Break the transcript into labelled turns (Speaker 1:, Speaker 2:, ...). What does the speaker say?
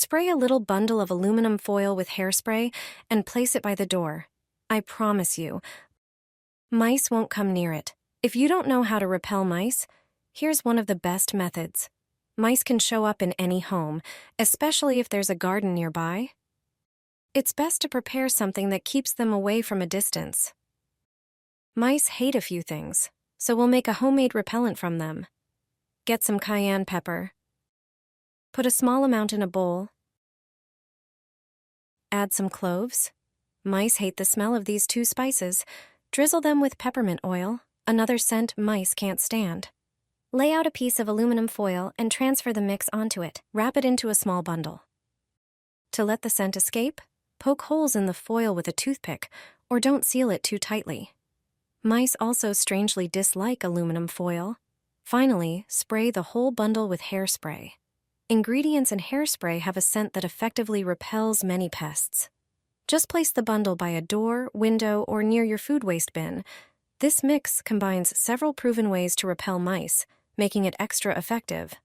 Speaker 1: Spray a little bundle of aluminum foil with hairspray and place it by the door. I promise you, mice won't come near it. If you don't know how to repel mice, here's one of the best methods. Mice can show up in any home, especially if there's a garden nearby. It's best to prepare something that keeps them away from a distance. Mice hate a few things, so we'll make a homemade repellent from them. Get some cayenne pepper. Put a small amount in a bowl. Add some cloves. Mice hate the smell of these two spices. Drizzle them with peppermint oil, another scent mice can't stand. Lay out a piece of aluminum foil and transfer the mix onto it. Wrap it into a small bundle. To let the scent escape, poke holes in the foil with a toothpick, or don't seal it too tightly. Mice also strangely dislike aluminum foil. Finally, spray the whole bundle with hairspray. Ingredients in hairspray have a scent that effectively repels many pests. Just place the bundle by a door, window, or near your food waste bin. This mix combines several proven ways to repel mice, making it extra effective.